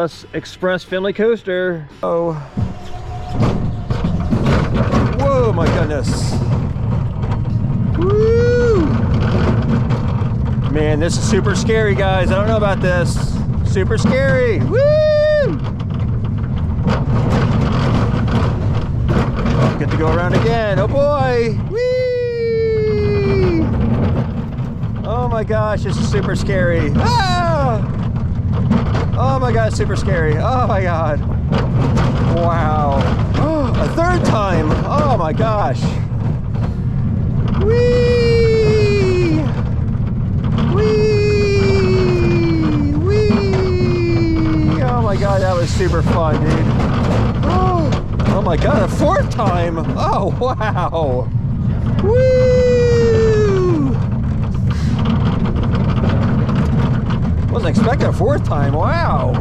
Express Finley coaster. Oh. Whoa, my goodness. Woo! Man, this is super scary, guys. I don't know about this. Super scary. Woo! Oh, get to go around again. Oh boy. Whee! Oh my gosh, this is super scary. Ah! Oh my god, super scary. Oh my god. Wow. Oh, a third time. Oh my gosh. Whee! Whee! Whee! Oh my god, that was super fun, dude. Oh my god, a fourth time. Oh wow. Woo! Wasn't expecting a fourth time. Wow.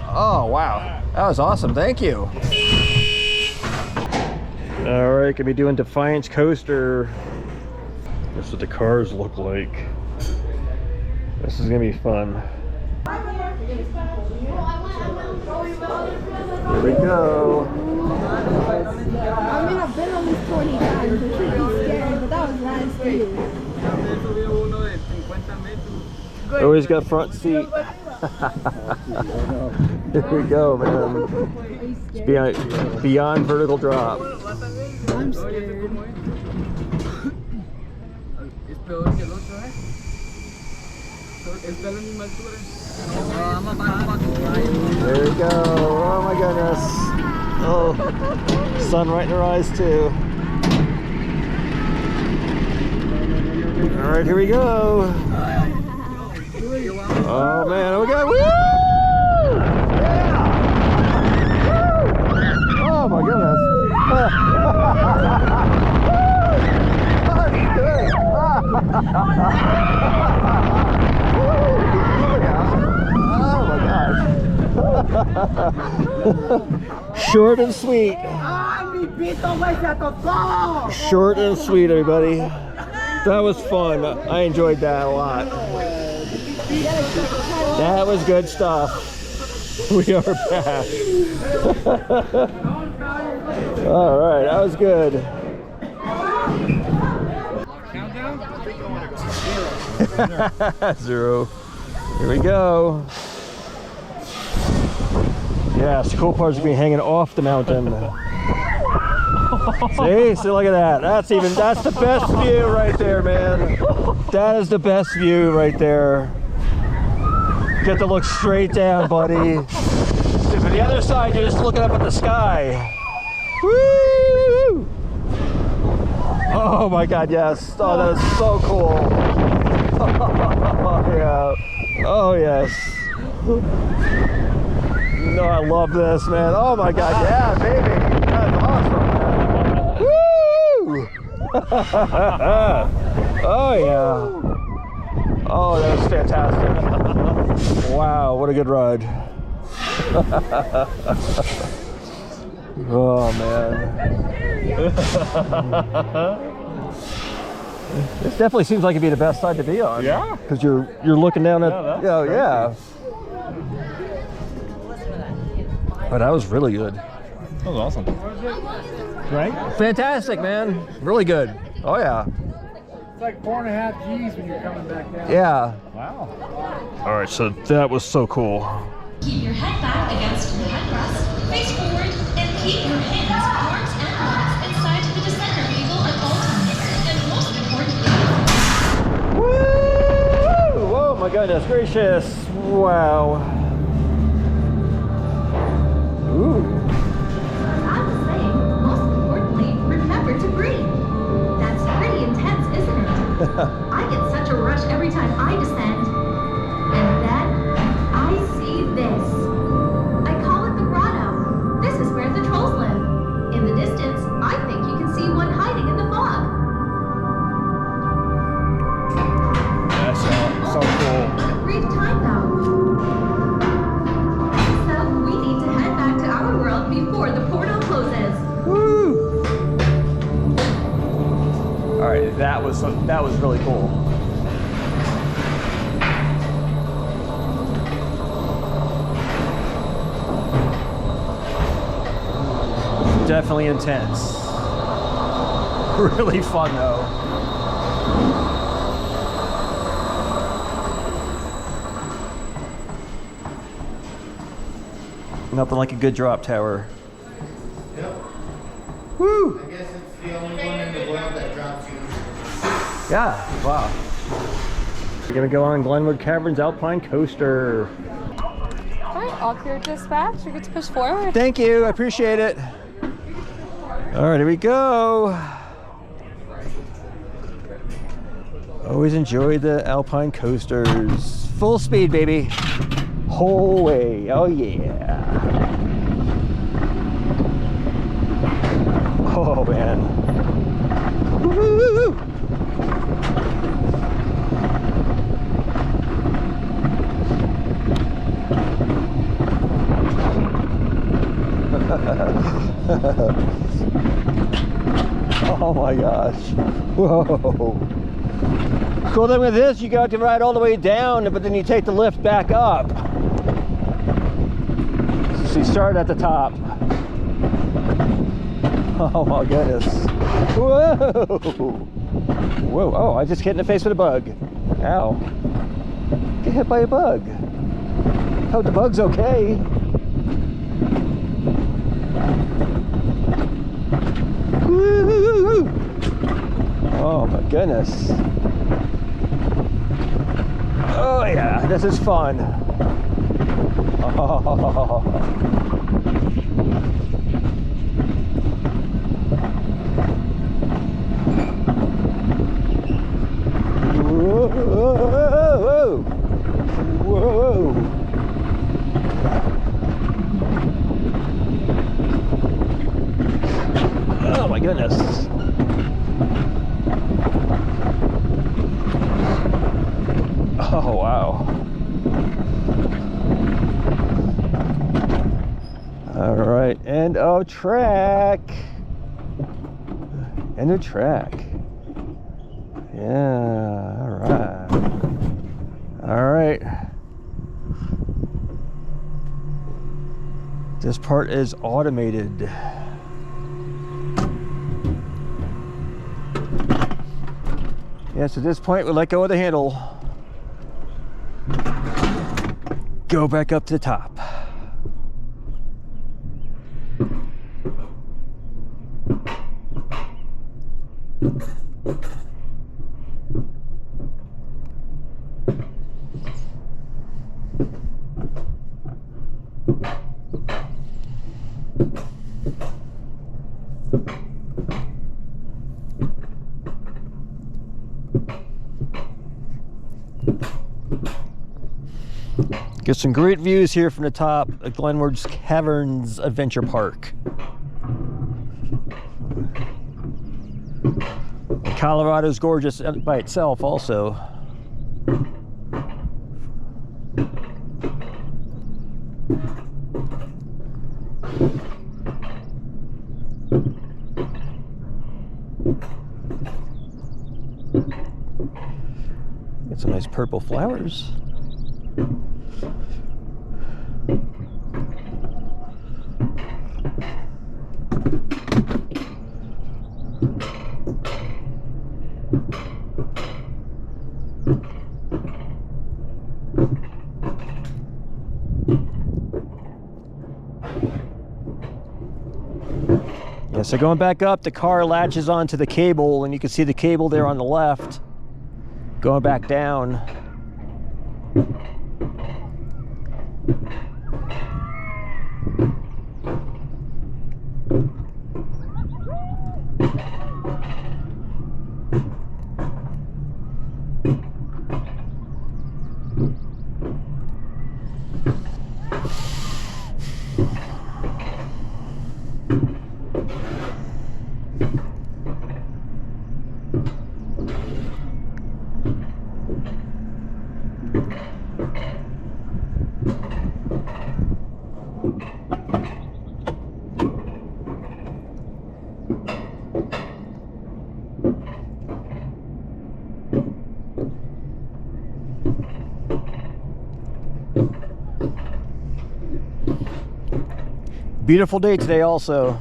Oh wow, that was awesome. Thank you. All right, gonna be doing Defiance coaster. That's what the cars look like. This is gonna be fun. Here we go. I mean, I've been on this 20 times. It's pretty scary, but that was last year. Always got front seat. Here we go, man. It's beyond vertical drop. I'm scared. There we go. Oh my goodness. Oh, sun right in her eyes too. All right, here we go. Oh man, we got woo! Yeah! Woo! Oh my goodness. Oh my gosh. Short and sweet. Short and sweet, everybody. That was fun. I enjoyed that a lot. That was good stuff. We are back. All right, that was good. Zero. Here we go. Yeah, the cool part is going to be hanging off the mountain. See, look at that. That's the best view right there, man. That is the best view right there. Get to look straight down, buddy. See, from the other side, you're just looking up at the sky. Woo! Oh my God, yes. Oh, that is so cool. Oh yeah. Oh yes. No, I love this, man. Oh my God, yeah, baby. That's awesome, man. Woo! Oh yeah. Oh, that was fantastic. Wow, what a good ride. Oh man. This definitely seems like it'd be the best side to be on. Yeah. Because you're looking down at yeah. Oh, that was really good. That was awesome. Right? Fantastic, man. Really good. Oh yeah. It's like 4.5 G's when you're coming back down. Yeah. Wow. All right, so that was so cool. Keep your head back against the headrest, face forward, and keep your hands, arms, and legs inside the descender vehicle at all times. And most importantly, Woo! Whoa, my goodness gracious. Wow. Ooh. I'm saying, most importantly, remember to breathe. That's pretty intense, isn't it? I get such a rush every time I descend. And then I see this. I call it the grotto. This is where the trolls live. In the distance, I think you can see one hiding in the fog. That's so cool. A brief time though. So we need to head back to our world before the portal closes. Woo! All right, that was really cool. Definitely intense. Really fun though. Nothing like a good drop tower. Yep. Woo! I guess it's the only one in the world that drops you. Yeah, wow. We're gonna go on Glenwood Caverns Alpine Coaster. Alright, all clear dispatch. You're good to push forward. Thank you, I appreciate it. All right, here we go. Always enjoy the Alpine coasters. Full speed, baby. Whole way, oh yeah. Oh man. Woo-hoo-hoo. Oh my gosh. Whoa. Cool thing with this, you got to ride all the way down, but then you take the lift back up. So you start at the top. Oh my goodness. Whoa. Whoa. Oh, I just hit in the face with a bug. Ow. Get hit by a bug. Hope the bug's okay. Woo-hoo-hoo-hoo. Oh my goodness. Oh yeah, this is fun. Oh. Whoa, whoa, whoa. Oh my goodness. Oh wow. All right, end of track. End of track. Yeah, all right. All right. This part is automated. Yes, at this point we let go of the handle. Go back up to the top. Get some great views here from the top at Glenwood Caverns Adventure Park. Colorado's gorgeous by itself also. Got some nice purple flowers. Yeah, so going back up, the car latches onto the cable, and you can see the cable there on the left. Going back down. Beautiful day today also.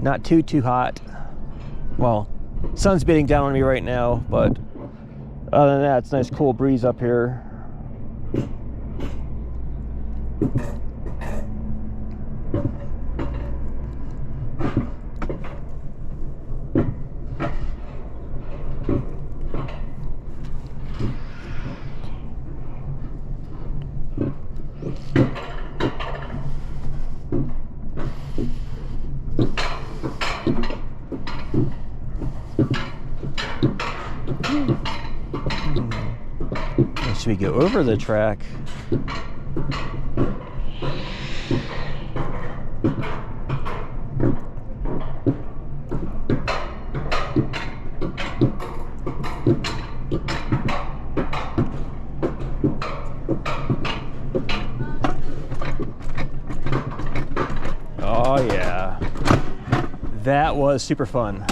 Not too hot. Well, sun's beating down on me right now, but other than that, it's a nice cool breeze up here. Should we go over the track? Oh yeah, that was super fun.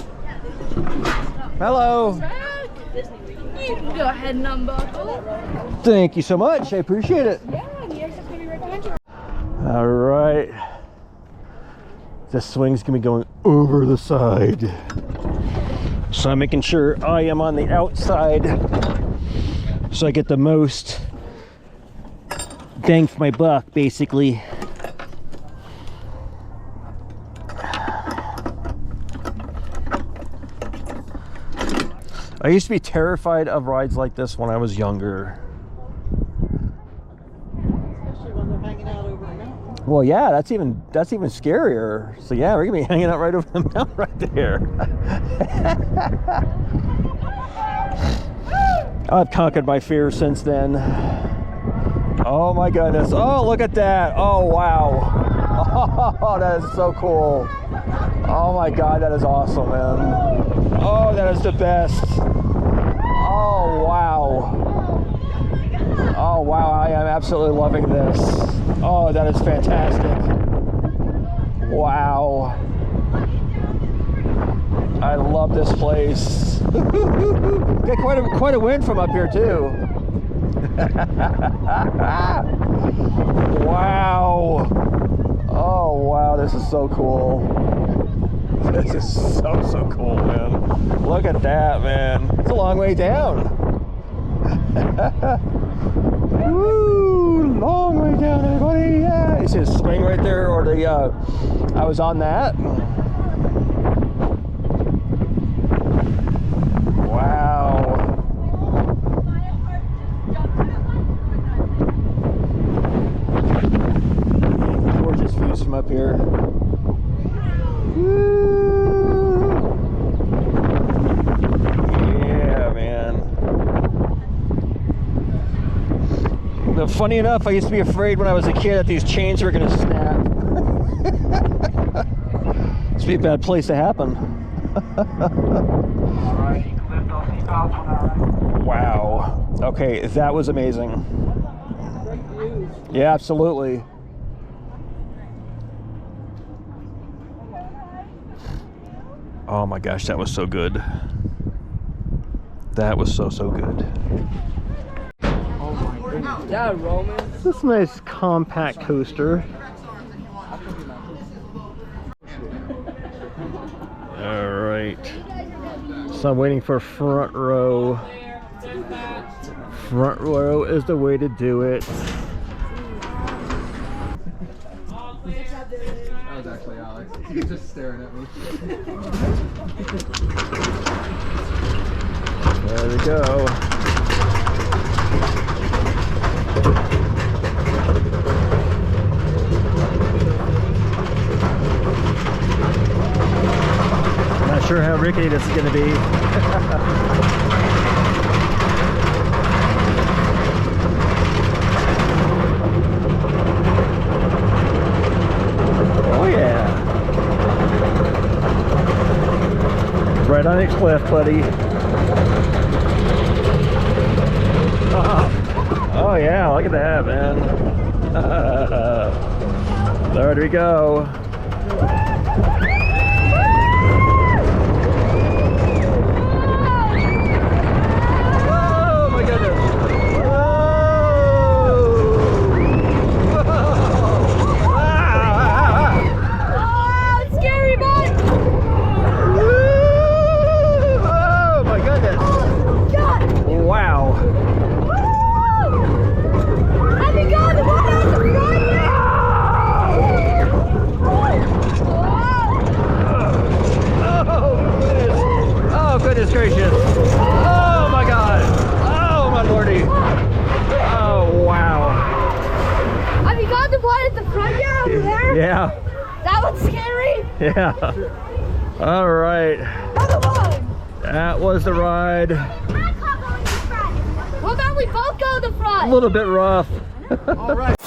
Hello. You can go ahead and unbuckle. Thank you so much. I appreciate it. Yeah, and the exit's gonna be right behind you. All right. The swing's gonna be going over the side. So I'm making sure I am on the outside so I get the most bang for my buck, basically. I used to be terrified of rides like this when I was younger. Especially when they're hanging out over a mountain. Well, yeah, that's even scarier. So yeah, we're gonna be hanging out right over the mountain right there. I've conquered my fear since then. Oh my goodness! Oh, look at that! Oh wow! Oh, that is so cool! Oh my God, that is awesome, man! Oh, that is the best! Oh wow! Oh wow! I am absolutely loving this. Oh, that is fantastic! Wow! I love this place. Get quite a wind from up here too. Wow! Oh wow! This is so cool. This is so cool, man. Look at that, man. It's a long way down. Woo! Long way down, everybody. Yeah. You see the swing right there, or the I was on that. Wow. Gorgeous views from up here. Yeah, man. Funny enough, I used to be afraid when I was a kid that these chains were going to snap. This would be a bad place to happen. Wow. Okay, that was amazing. Yeah, absolutely. Oh my gosh, that was so good. That was so good. Yeah, Roman. This is a nice compact coaster. All right. So I'm waiting for front row. Front row is the way to do it. That was actually Alex. He was just staring at me. There we go. Not sure how rickety this is going to be. Oh yeah. Right on the cliff, buddy. Oh yeah, look at that, man. There we go. Oh my goodness. Oh, it's scary, bud. on the one at the front here over there? Yeah. That one's scary. Yeah. All right. Another one. That was the ride. What about we both go to the front? A little bit rough. All right.